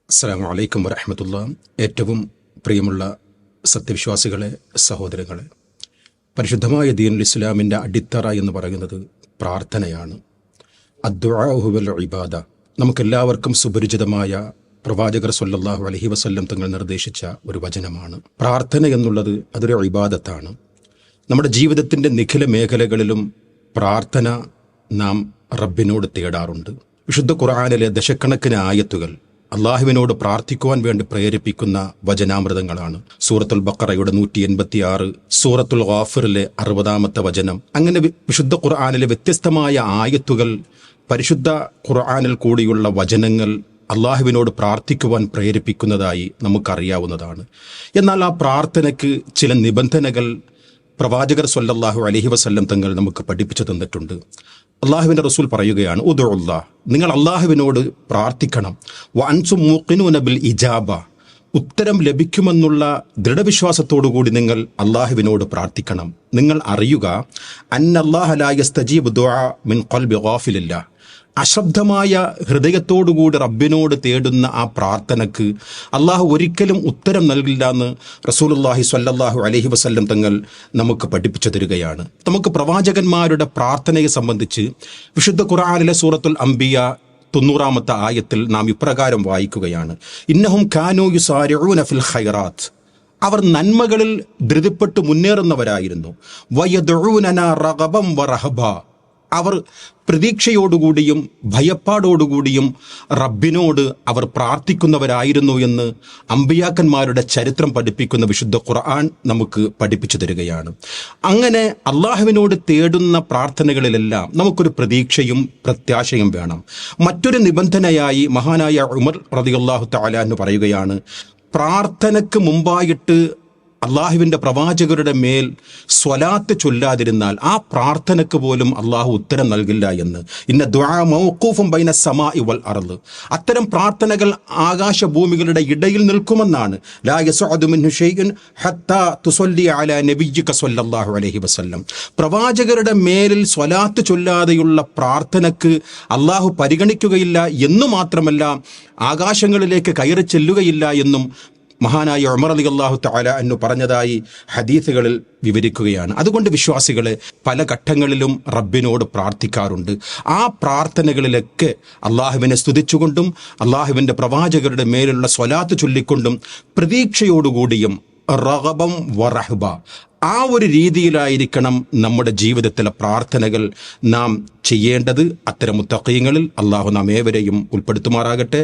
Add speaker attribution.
Speaker 1: അസ്സലാമു അലൈക്കും വറഹ്മത്തുള്ളാഹി. ഏറ്റവും പ്രിയമുള്ള സത്യവിശ്വാസികളെ, സഹോദരങ്ങളെ, പരിശുദ്ധമായ ദീനുൽ ഇസ്ലാമിൻ്റെ അടിത്തറ എന്ന് പറയുന്നത് പ്രാർത്ഥനയാണ്. അദ്ദുആഉ വൽ ഇബാദ. നമുക്കെല്ലാവർക്കും സുപരിചിതമായ പ്രവാചകർ സ്വല്ലല്ലാഹു അലൈഹി വസല്ലം തങ്ങൾ നിർദ്ദേശിച്ച ഒരു വചനമാണ്. പ്രാർത്ഥന എന്നുള്ളത് അതൊരു ഇബാദത്താണ്. നമ്മുടെ ജീവിതത്തിൻ്റെ നിഖില മേഖലകളിലും പ്രാർത്ഥന നാം റബ്ബിനോട് തേടാറുണ്ട്. വിശുദ്ധ ഖുർആനിലെ ദശക്കണക്കിന് ആയത്തുകൾ അള്ളാഹുവിനോട് പ്രാർത്ഥിക്കുവാൻ വേണ്ടി പ്രേരിപ്പിക്കുന്ന വചനാമൃതങ്ങളാണ്. സൂറത്തുൽ ബഖറയുടെ 186, സൂറത്തുൽ ഗാഫിറിലെ 60-ാമത്തെ വചനം. അങ്ങനെ വിശുദ്ധ ഖുർആനിലെ വ്യത്യസ്തമായ ആയത്തുകൾ, പരിശുദ്ധ ഖുർആനിൽ കൂടിയുള്ള വചനങ്ങൾ അള്ളാഹുവിനോട് പ്രാർത്ഥിക്കുവാൻ പ്രേരിപ്പിക്കുന്നതായി നമുക്കറിയാവുന്നതാണ്. എന്നാൽ ആ പ്രാർത്ഥനയ്ക്ക് ചില നിബന്ധനകൾ പ്രവാചകർ സ്വല്ലല്ലാഹു അലൈഹി വസല്ലം തങ്ങൾ നമുക്ക് പഠിപ്പിച്ചു തന്നിട്ടുണ്ട്. അള്ളാഹുവിൻ്റെ റസൂൽ പറയുകയാണ്, ഉദുഉല്ലാഹ്, നിങ്ങൾ അള്ളാഹുവിനോട് പ്രാർത്ഥിക്കണം. വഅൻതും മൂഖിനൂന ബിൽ ഇജാബ, ഉത്തരം ലഭിക്കുമെന്നുള്ള ദൃഢവിശ്വാസത്തോടുകൂടി നിങ്ങൾ അള്ളാഹുവിനോട് പ്രാർത്ഥിക്കണം. നിങ്ങൾ അറിയുക, അന്നല്ലാഹ ലാ യസ്തജീബു ദുആ മിൻ ഖൽബി ഗാഫിലില്ലാ, അശബ്ദമായ ഹൃദയത്തോടുകൂടി റബ്ബിനോട് തേടുന്ന ആ പ്രാർത്ഥനയ്ക്ക് അള്ളാഹു ഒരിക്കലും ഉത്തരം നൽകില്ല എന്ന് റസൂലുള്ളാഹി സ്വല്ലല്ലാഹു അലൈഹി വസല്ലം തങ്ങൾ നമുക്ക് പഠിപ്പിച്ചു തരികയാണ്. നമുക്ക് പ്രവാചകന്മാരുടെ പ്രാർത്ഥനയെ സംബന്ധിച്ച് വിശുദ്ധ ഖുർആനിലെ സൂറത്തുൽ അംബിയ 90-ാമത്തെ ആയത്തിൽ നാം ഇപ്രകാരം വായിക്കുകയാണ്, ഇന്നഹും കാനൂ യുസാരിഊന ഫിൽ ഖൈറാത്ത്, അവർ നന്മകളിൽ ധൃതിപ്പെട്ട് മുന്നേറുന്നവരായിരുന്നു. വയദ്ഊനനാ റഗബൻ വറഹബ, അവർ പ്രതീക്ഷയോടുകൂടിയും ഭയപ്പാടോടുകൂടിയും റബ്ബിനോട് അവർ പ്രാർത്ഥിക്കുന്നവരായിരുന്നു എന്ന് അമ്പിയാക്കന്മാരുടെ ചരിത്രം പഠിപ്പിക്കുന്ന വിശുദ്ധ ഖുർആൻ നമുക്ക് പഠിപ്പിച്ചു തരികയാണ്. അങ്ങനെ അള്ളാഹുവിനോട് തേടുന്ന പ്രാർത്ഥനകളിലെല്ലാം നമുക്കൊരു പ്രതീക്ഷയും പ്രത്യാശയും വേണം. മറ്റൊരു നിബന്ധനയായി മഹാനായ ഉമർ റളിയല്ലാഹു തആല എന്ന് പറയുകയാണ്, പ്രാർത്ഥനയ്ക്ക് മുമ്പായിട്ട് അള്ളാഹുവിൻ്റെ പ്രവാചകരുടെ മേൽ സ്വലാത്ത് ചൊല്ലാതിരുന്നാൽ ആ പ്രാർത്ഥനയ്ക്ക് പോലും അള്ളാഹു ഉത്തരം നൽകില്ല എന്ന്. ഇന്ന ദുആ മൗഖൂഫുൻ ബൈന സമാഇ വൽ അർള്, അത്തരം പ്രാർത്ഥനകൾ ആകാശഭൂമികളുടെ ഇടയിൽ നിൽക്കുമെന്നാണ്. ലാ യസ്ഉദു മിൻഹു ഷൈഉൻ ഹത്താ തുസല്ലി അലാ നബിയ്യിക സ്വല്ലല്ലാഹു അലൈഹി വസല്ലം, പ്രവാചകരുടെ മേലിൽ സ്വലാത്ത് ചൊല്ലാതെയുള്ള പ്രാർത്ഥനയ്ക്ക് അള്ളാഹു പരിഗണിക്കുകയില്ല എന്നു മാത്രമല്ല ആകാശങ്ങളിലേക്ക് കയറി ചെല്ലുകയില്ല എന്നും മഹാനായ ഉമർ റളിയല്ലാഹു തആല അൻഹു പറഞ്ഞതായി ഹദീസുകളിൽ വിവരിക്കുകയാണ്. അതുകൊണ്ട് വിശ്വാസികളെ പല ഘട്ടങ്ങളിലും റബ്ബിനോട് പ്രാർത്ഥിക്കാറുണ്ട്. ആ പ്രാർത്ഥനകളിലൊക്കെ അള്ളാഹുവിനെ സ്തുതിച്ചുകൊണ്ടും അള്ളാഹുവിൻ്റെ പ്രവാചകരുടെ മേലുള്ള സ്വലാത്ത് ചൊല്ലിക്കൊണ്ടും പ്രതീക്ഷയോടുകൂടിയും റഗബം വറഹബ, ആ ഒരു രീതിയിലായിരിക്കണം നമ്മുടെ ജീവിതത്തിലെ പ്രാർത്ഥനകൾ നാം ചെയ്യേണ്ടത്. അത്തരം മുത്തഖീങ്ങളിൽ അള്ളാഹു നാം ഏവരെയും ഉൾപ്പെടുത്തുമാറാകട്ടെ.